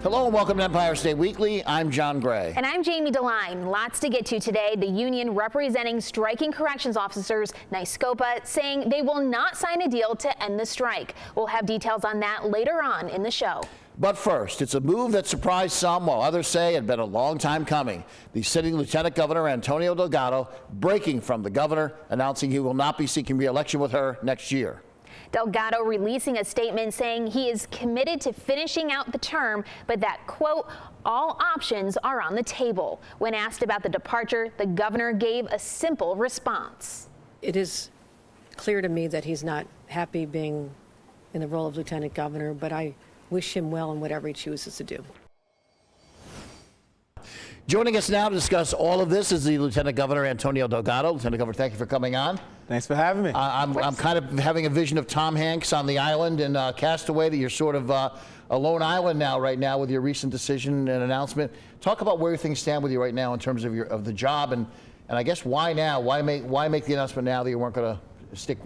Hello and welcome to Empire State Weekly. I'm John Gray. And I'm Jamie DeLine. Lots to get to today. The union representing striking corrections officers, NYSCOPA, saying they will not sign a deal to end the strike. We'll have details on that later on in the show. But first, it's a move that surprised some, while others say it had been a long time coming. The sitting Lieutenant Governor Antonio Delgado breaking from the governor, announcing he will not be seeking re-election with her next year. Delgado releasing a statement saying he is committed to finishing out the term, but that, quote, all options are on the table. When asked about the departure, the governor gave a simple response. It is clear to me that he's not happy being in the role of lieutenant governor, but I wish him well in whatever he chooses to do. Joining us now to discuss all of this is the Lieutenant Governor Antonio Delgado. Lieutenant Governor, thank you for coming on. Thanks for having me. I'm kind of having a vision of Tom Hanks on the island in Castaway, that you're sort of a lone island right now with your recent decision and announcement. Talk about where things stand with you right now in terms of the job, and I guess why now? Why make the announcement now that you weren't going to stick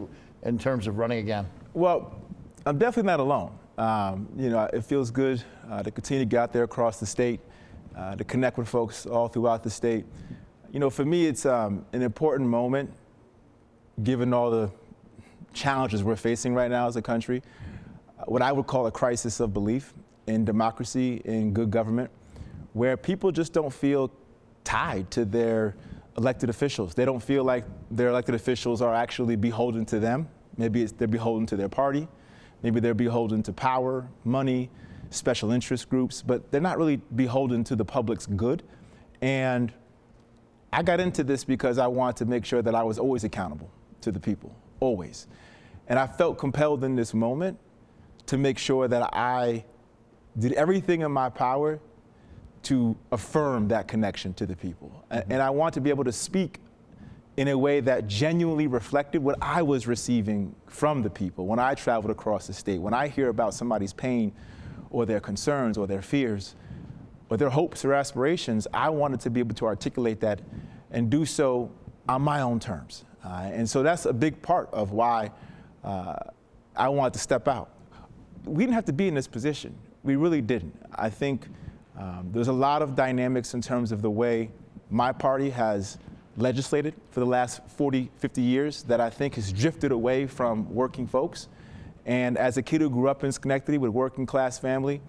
in terms of running again? Well, I'm definitely not alone. It feels good to continue to get out there across the state, to connect with folks all throughout the state. For me, it's an important moment, given all the challenges we're facing right now as a country, what I would call a crisis of belief in democracy, in good government, where people just don't feel tied to their elected officials. They don't feel like their elected officials are actually beholden to them. Maybe they're beholden to their party. Maybe they're beholden to power, money, special interest groups, but they're not really beholden to the public's good. And I got into this because I wanted to make sure that I was always accountable to the people, always. And I felt compelled in this moment to make sure that I did everything in my power to affirm that connection to the people. And I want to be able to speak in a way that genuinely reflected what I was receiving from the people when I traveled across the state. When I hear about somebody's pain or their concerns or their fears or their hopes or aspirations, I wanted to be able to articulate that and do so on my own terms. And so that's a big part of why I wanted to step out. We didn't have to be in this position. We really didn't. I think there's a lot of dynamics in terms of the way my party has legislated for the last 40, 50 years that I think has drifted away from working folks. And as a kid who grew up in Schenectady with a working class family,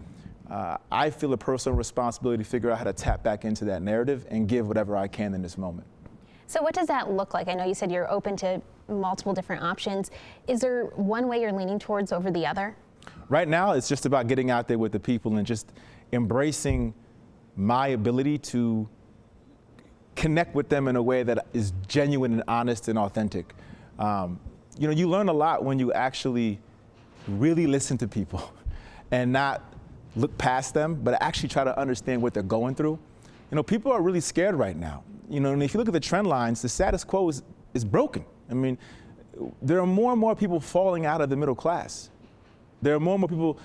I feel a personal responsibility to figure out how to tap back into that narrative and give whatever I can in this moment. So what does that look like? I know you said you're open to multiple different options. Is there one way you're leaning towards over the other? Right now, it's just about getting out there with the people and just embracing my ability to connect with them in a way that is genuine and honest and authentic. You learn a lot when you actually really listen to people and not look past them, but actually try to understand what they're going through. People are really scared right now. And if you look at the trend lines, the status quo is broken. I mean, there are more and more people falling out of the middle class. There are more and more people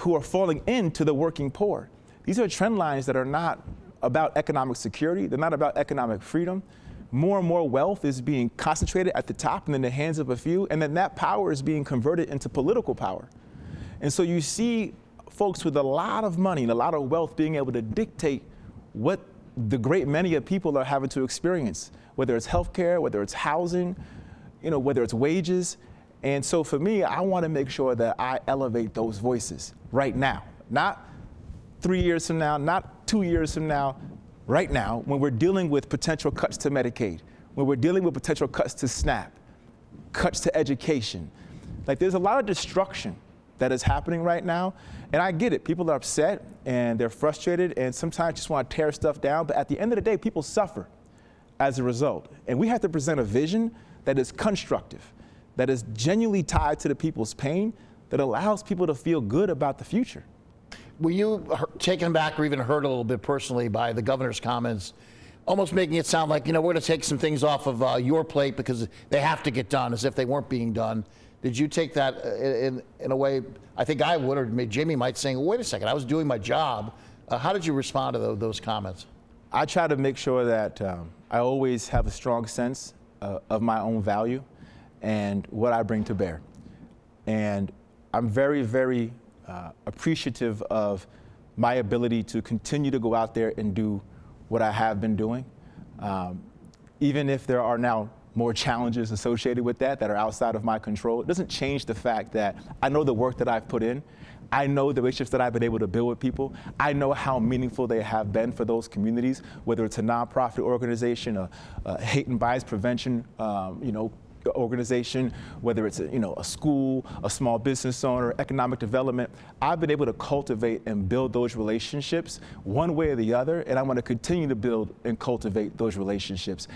who are falling into the working poor. These are trend lines that are not about economic security. They're not about economic freedom. More and more wealth is being concentrated at the top and in the hands of a few, and then that power is being converted into political power. And so you see folks with a lot of money and a lot of wealth being able to dictate what the great many of people are having to experience, whether it's healthcare, whether it's housing, whether it's wages. And so for me, I want to make sure that I elevate those voices right now, not 3 years from now, not 2 years from now, right now, when we're dealing with potential cuts to Medicaid, when we're dealing with potential cuts to SNAP, cuts to education. Like, there's a lot of destruction that is happening right now, and I get it. People are upset and they're frustrated and sometimes just want to tear stuff down, but at the end of the day, people suffer as a result. And we have to present a vision that is constructive, that is genuinely tied to the people's pain, that allows people to feel good about the future. Were you taken back or even hurt a little bit personally by the governor's comments, almost making it sound like, we're going to take some things off of your plate because they have to get done, as if they weren't being done? Did you take that in a way? I think I would, or Jamie might say, well, wait a second, I was doing my job. How did you respond to those comments? I try to make sure that I always have a strong sense of my own value and what I bring to bear. And I'm very, very appreciative of my ability to continue to go out there and do what I have been doing. Even if there are now more challenges associated with that are outside of my control, it doesn't change the fact that I know the work that I've put in. I know the relationships that I've been able to build with people. I know how meaningful they have been for those communities, whether it's a nonprofit organization, a hate and bias prevention, organization, whether it's a school, a small business owner, economic development. I've been able to cultivate and build those relationships one way or the other, and I want to continue to build and cultivate those relationships.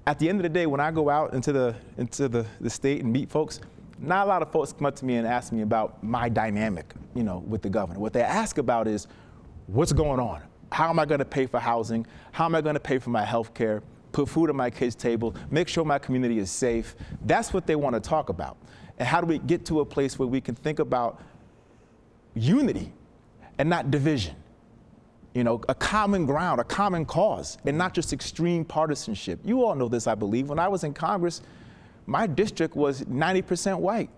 At the end of the day, when I go out into the state and meet folks, not a lot of folks come up to me and ask me about my dynamic, with the governor. What they ask about is, what's going on? How am I going to pay for housing? How am I going to pay for my health care? Put food on my kids' table, make sure my community is safe. That's what they want to talk about. And how do we get to a place where we can think about unity and not division? A common ground, a common cause, and not just extreme partisanship. You all know this, I believe. When I was in Congress, my district was 90% white,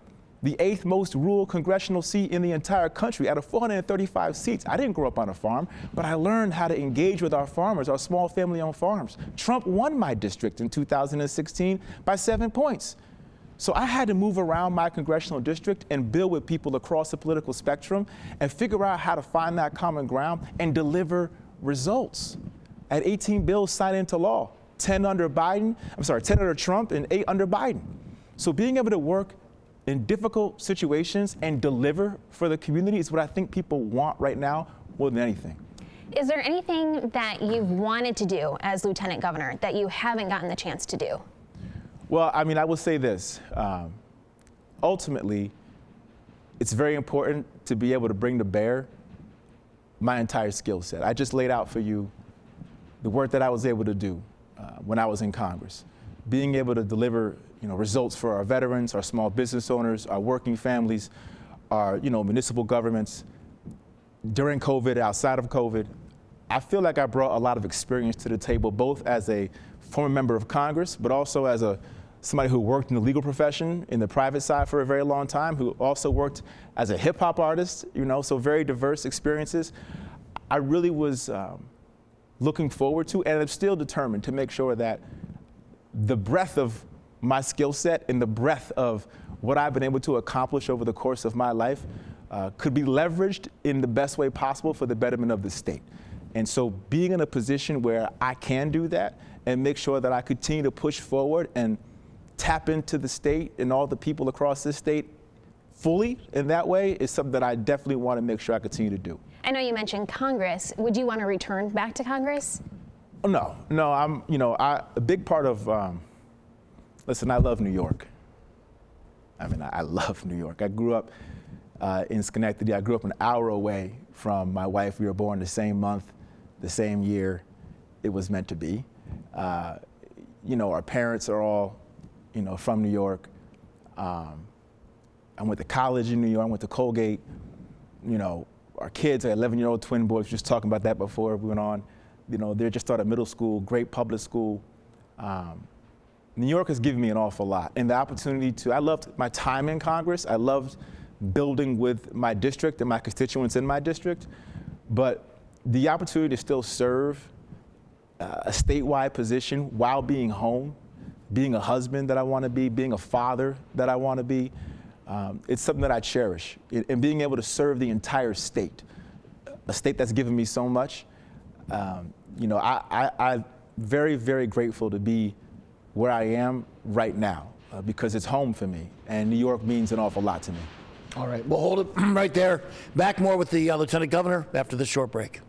the 8th most rural congressional seat in the entire country out of 435 seats. I didn't grow up on a farm, but I learned how to engage with our farmers, our small family-owned farms. Trump won my district in 2016 by 7 points. So I had to move around my congressional district and build with people across the political spectrum and figure out how to find that common ground and deliver results. I had 18 bills signed into law, 10 under Trump and 8 under Biden. So being able to work in difficult situations and deliver for the community is what I think people want right now more than anything. Is there anything that you've wanted to do as lieutenant governor that you haven't gotten the chance to do? Well, I will say this. Ultimately, it's very important to be able to bring to bear my entire skill set. I just laid out for you the work that I was able to do when I was in Congress. Being able to deliver results for our veterans, our small business owners, our working families, our municipal governments during COVID, outside of COVID. I feel like I brought a lot of experience to the table, both as a former member of Congress, but also as somebody who worked in the legal profession in the private side for a very long time, who also worked as a hip hop artist, so very diverse experiences. I really was looking forward to, and I'm still determined to make sure that the breadth of my skill set and the breadth of what I've been able to accomplish over the course of my life could be leveraged in the best way possible for the betterment of the state. And so being in a position where I can do that and make sure that I continue to push forward and tap into the state and all the people across this state fully in that way is something that I definitely want to make sure I continue to do. I know you mentioned Congress. Would you want to return back to Congress? No, a big part of, listen, I love New York. I love New York. I grew up in Schenectady. I grew up an hour away from my wife. We were born the same month, the same year. It was meant to be. Our parents are all, from New York. I went to college in New York. I went to Colgate. Our kids, our 11-year-old twin boys, just talking about that before we went on. They're just started middle school, great public school. New York has given me an awful lot. And the opportunity I loved my time in Congress. I loved building with my district and my constituents in my district. But the opportunity to still serve a statewide position while being home, being a husband that I want to be, being a father that I want to be, it's something that I cherish. And being able to serve the entire state, a state that's given me so much. I'm very, very grateful to be where I am right now because it's home for me, and New York means an awful lot to me. All right, we'll hold it right there. Back more with the Lieutenant Governor after this short break.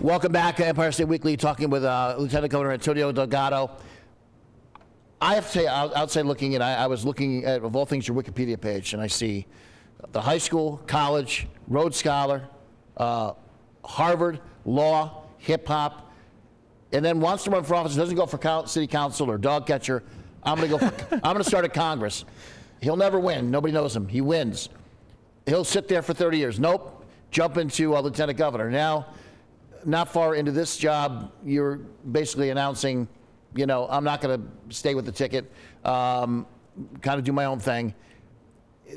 Welcome back to Empire State Weekly, talking with Lieutenant Governor Antonio Delgado. I have to say, outside looking in, I was looking at, of all things, your Wikipedia page, and I see the high school, college, Rhodes Scholar, Harvard, law, hip hop, and then wants to run for office, doesn't go for city council or dog catcher. I'm going to start at Congress. He'll never win. Nobody knows him. He wins. He'll sit there for 30 years. Nope. Jump into lieutenant governor. Now, not far into this job, you're basically announcing, I'm not going to stay with the ticket, kind of do my own thing.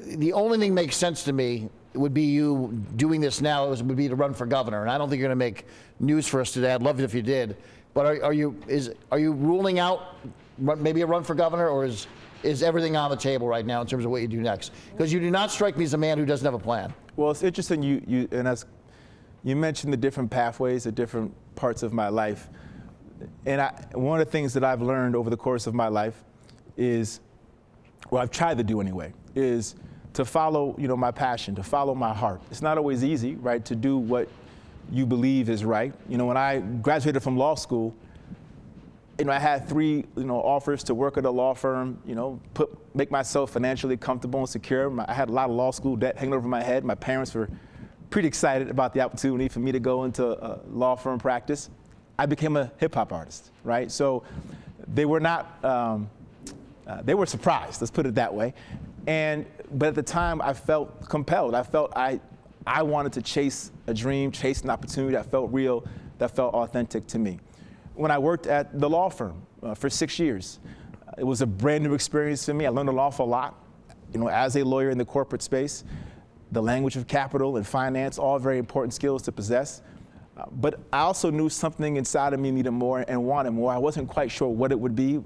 The only thing that makes sense to me would be you doing this now would be to run for governor. And I don't think you're going to make news for us today. I'd love it if you did. But are you ruling out maybe a run for governor, or is everything on the table right now in terms of what you do next? Because you do not strike me as a man who doesn't have a plan. Well, it's interesting and as you mentioned the different pathways, the different parts of my life. And one of the things that I've learned over the course of my life is, well, I've tried to do anyway, is to follow, my passion, to follow my heart. It's not always easy, right, to do what you believe is right. When I graduated from law school, I had 3, offers to work at a law firm, make myself financially comfortable and secure. I had a lot of law school debt hanging over my head. My parents were pretty excited about the opportunity for me to go into a law firm practice. I became a hip hop artist, right? So they were not, they were surprised, let's put it that way. But at the time I felt compelled. I felt I wanted to chase a dream, chase an opportunity that felt real, that felt authentic to me. When I worked at the law firm for 6 years, it was a brand new experience for me. I learned an awful lot, as a lawyer in the corporate space. The language of capital and finance, all very important skills to possess. But I also knew something inside of me needed more and wanted more. I wasn't quite sure what it would be.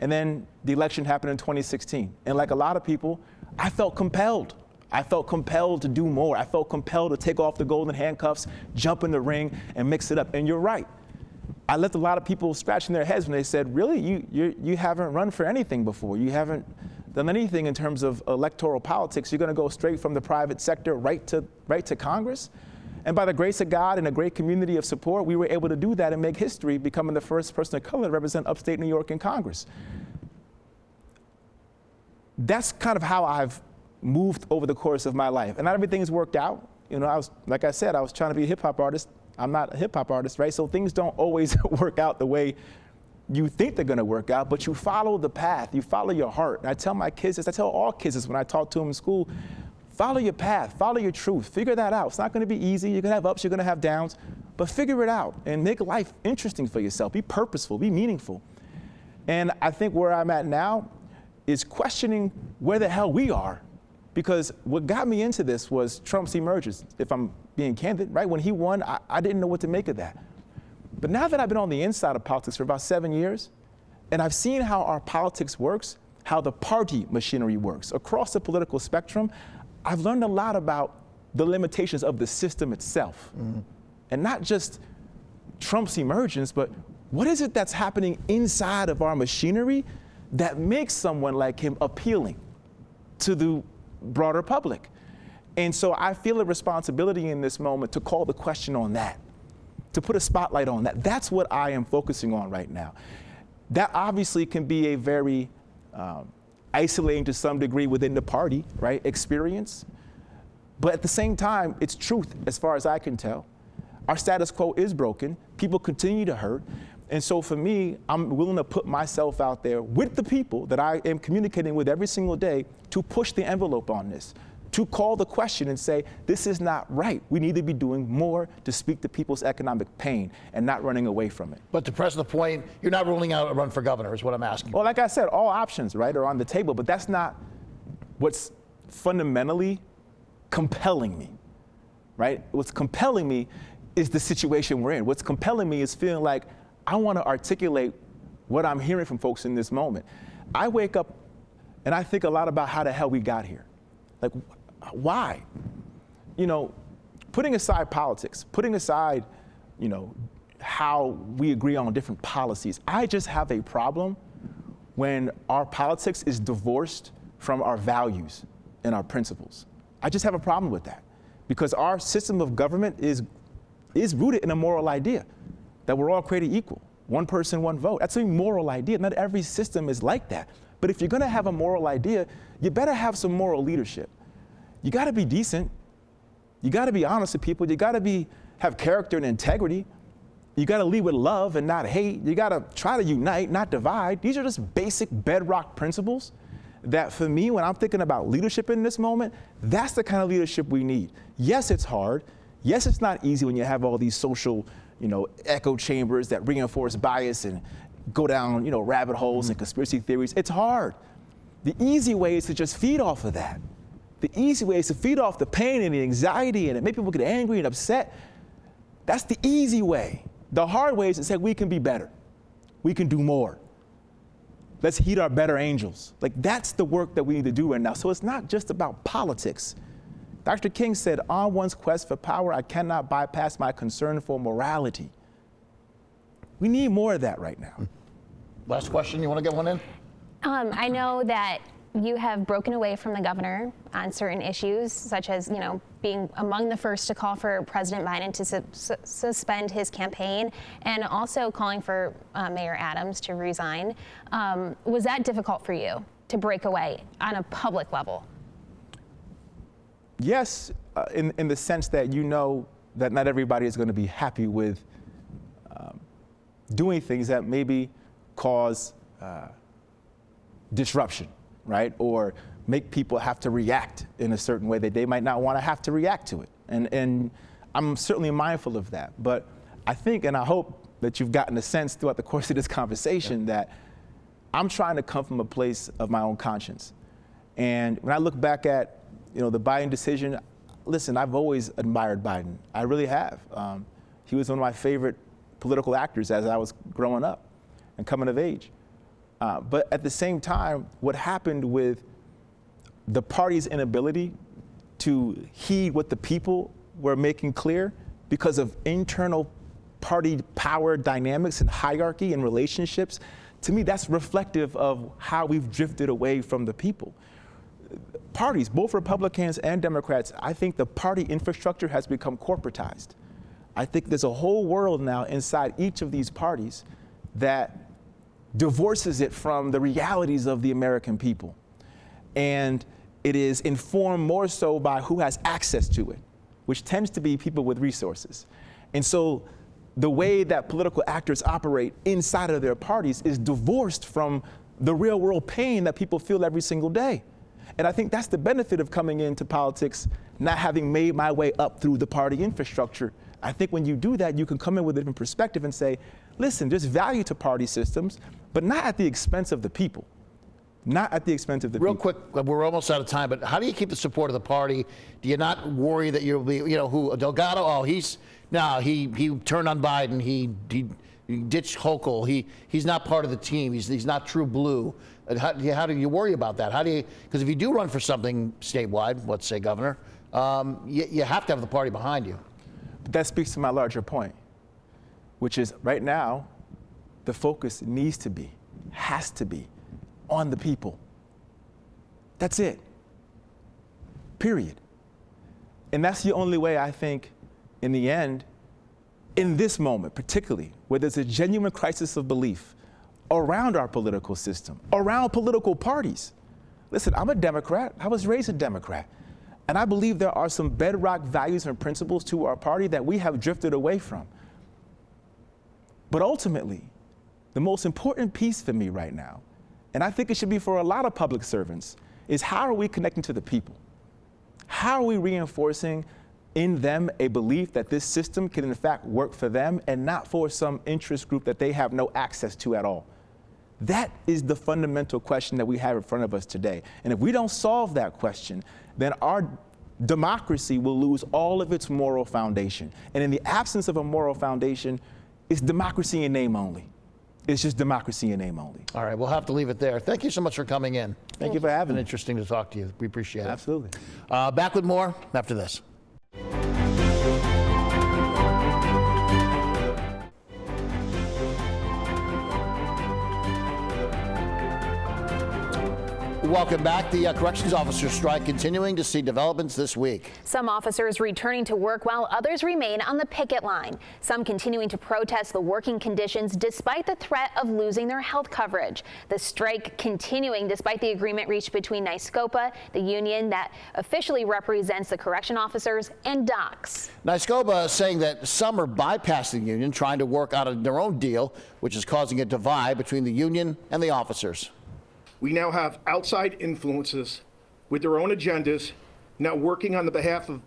And then the election happened in 2016. And like a lot of people, I felt compelled. I felt compelled to do more. I felt compelled to take off the golden handcuffs, jump in the ring, and mix it up. And you're right. I left a lot of people scratching their heads when they said, really, you haven't run for anything before. You haven't done anything in terms of electoral politics. You're going to go straight from the private sector right to Congress? And by the grace of God and a great community of support, we were able to do that and make history, becoming the first person of color to represent upstate New York in Congress. That's kind of how I've moved over the course of my life. And not everything's worked out. Like I said, I was trying to be a hip hop artist. I'm not a hip hop artist, right? So things don't always work out the way you think they're going to work out, but you follow the path, you follow your heart. And I tell my kids this, I tell all kids this when I talk to them in school, follow your path, follow your truth, figure that out. It's not going to be easy. You're going to have ups, you're going to have downs, but figure it out and make life interesting for yourself. Be purposeful, be meaningful. And I think where I'm at now is questioning where the hell we are, because what got me into this was Trump's emergence, if I'm being candid, right? When he won, I didn't know what to make of that. But now that I've been on the inside of politics for about 7 years, and I've seen how our politics works, how the party machinery works across the political spectrum, I've learned a lot about the limitations of the system itself. Mm-hmm. And not just Trump's emergence, but what is it that's happening inside of our machinery that makes someone like him appealing to the broader public? And so I feel a responsibility in this moment to call the question on that, to put a spotlight on that. That's what I am focusing on right now. That obviously can be a very isolating to some degree within the party, right, experience. But at the same time, it's truth as far as I can tell. Our status quo is broken. People continue to hurt. And so for me, I'm willing to put myself out there with the people that I am communicating with every single day to push the envelope on this, to call the question and say, this is not right. We need to be doing more to speak to people's economic pain and not running away from it. But to press the point, you're not ruling out a run for governor is what I'm asking. Well, like I said, all options, right, are on the table, but that's not what's fundamentally compelling me, right? What's compelling me is the situation we're in. What's compelling me is feeling like I want to articulate what I'm hearing from folks in this moment. I wake up and I think a lot about how the hell we got here. Like, why? Putting aside politics, putting aside, how we agree on different policies, I just have a problem when our politics is divorced from our values and our principles. I just have a problem with that because our system of government is rooted in a moral idea that we're all created equal. One person, one vote. That's a moral idea. Not every system is like that. But if you're going to have a moral idea, you better have some moral leadership. You got to be decent. You got to be honest with people. You got to have character and integrity. You got to lead with love and not hate. You got to try to unite, not divide. These are just basic bedrock principles that for me, when I'm thinking about leadership in this moment, that's the kind of leadership we need. Yes, it's hard. Yes, it's not easy when you have all these social echo chambers that reinforce bias and go down, rabbit holes and conspiracy theories. It's hard. The easy way is to just feed off of that. The easy way is to feed off the pain and the anxiety and it make people get angry and upset. That's the easy way. The hard way is to say we can be better. We can do more. Let's heed our better angels. Like that's the work that we need to do right now. So it's not just about politics. Dr. King said, on one's quest for power, I cannot bypass my concern for morality. We need more of that right now. Last question, you want to get one in? I know that you have broken away from the governor on certain issues, such as, being among the first to call for President Biden to suspend his campaign and also calling for Mayor Adams to resign. Was that difficult for you to break away on a public level? Yes, in the sense that that not everybody is going to be happy with doing things that maybe cause disruption, right? Or make people have to react in a certain way that they might not want to have to react to it. And I'm certainly mindful of that. But I think, and I hope that you've gotten a sense throughout the course of this conversation that I'm trying to come from a place of my own conscience. And when I look back at, the Biden decision, listen, I've always admired Biden. I really have. He was one of my favorite political actors as I was growing up and coming of age. But at the same time, what happened with the party's inability to heed what the people were making clear because of internal party power dynamics and hierarchy and relationships, to me, that's reflective of how we've drifted away from the people. Parties, both Republicans and Democrats, I think the party infrastructure has become corporatized. I think there's a whole world now inside each of these parties that divorces it from the realities of the American people. And it is informed more so by who has access to it, which tends to be people with resources. And so the way that political actors operate inside of their parties is divorced from the real world pain that people feel every single day. And I think that's the benefit of coming into politics, not having made my way up through the party infrastructure. I think when you do that, you can come in with a different perspective and say, listen, there's value to party systems, but not at the expense of the people. Not at the expense of the Real people. quick, we're almost out of time, but how do you keep the support of the party? Do you not worry that you'll be, who, Delgado, he turned on Biden, he ditched Hochul, he's not part of the team, he's not true blue. How do you worry about that? Because if you do run for something statewide, let's say governor, you have to have the party behind you. But that speaks to my larger point, which is right now, the focus has to be on the people. That's it. Period. And that's the only way I think, in the end, in this moment particularly, where there's a genuine crisis of belief around our political system, around political parties. Listen, I'm a Democrat. I was raised a Democrat. And I believe there are some bedrock values and principles to our party that we have drifted away from. But ultimately, the most important piece for me right now, and I think it should be for a lot of public servants, is how are we connecting to the people? How are we reinforcing in them a belief that this system can in fact work for them and not for some interest group that they have no access to at all? That is the fundamental question that we have in front of us today. And if we don't solve that question, then our democracy will lose all of its moral foundation. And in the absence of a moral foundation, it's democracy in name only. It's just democracy in name only. All right, we'll have to leave it there. Thank you so much for coming in. Thank you for having me. Interesting to talk to you. We appreciate it. Absolutely. Back with more after this. Welcome back. The corrections officers strike continuing to see developments this week. Some officers returning to work while others remain on the picket line. Some continuing to protest the working conditions despite the threat of losing their health coverage. The strike continuing despite the agreement reached between NYSCOPA, the union that officially represents the correction officers, and docs. NYSCOPA is saying that some are bypassing the union, trying to work out of their own deal, which is causing a divide between the union and the officers. We now have outside influences with their own agendas now working on the behalf of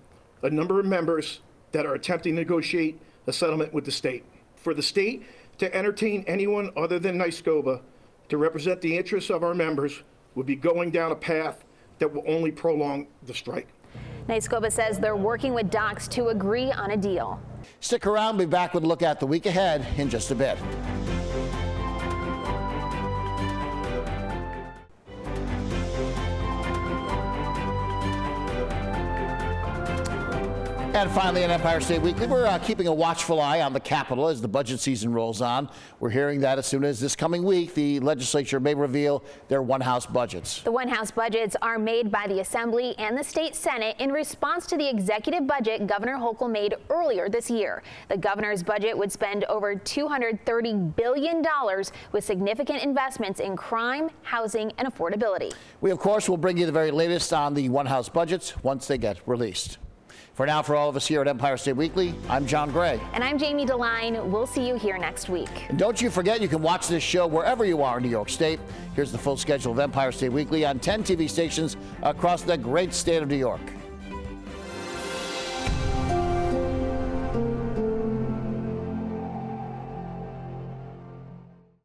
a number of members that are attempting to negotiate a settlement with the state. For the state to entertain anyone other than NYSCOBA to represent the interests of our members would be going down a path that will only prolong the strike. NYSCOBA says they're working with docs to agree on a deal. Stick around. We'll be back with a look at the week ahead in just a bit. And finally, on Empire State Weekly, we're keeping a watchful eye on the Capitol as the budget season rolls on. We're hearing that as soon as this coming week, the legislature may reveal their one-house budgets. The one-house budgets are made by the Assembly and the State Senate in response to the executive budget Governor Hochul made earlier this year. The governor's budget would spend over $230 billion with significant investments in crime, housing, and affordability. We, of course, will bring you the very latest on the one-house budgets once they get released. For now, for all of us here at Empire State Weekly, I'm John Gray. And I'm Jamie DeLine. We'll see you here next week. And don't you forget, you can watch this show wherever you are in New York State. Here's the full schedule of Empire State Weekly on 10 TV stations across the great state of New York.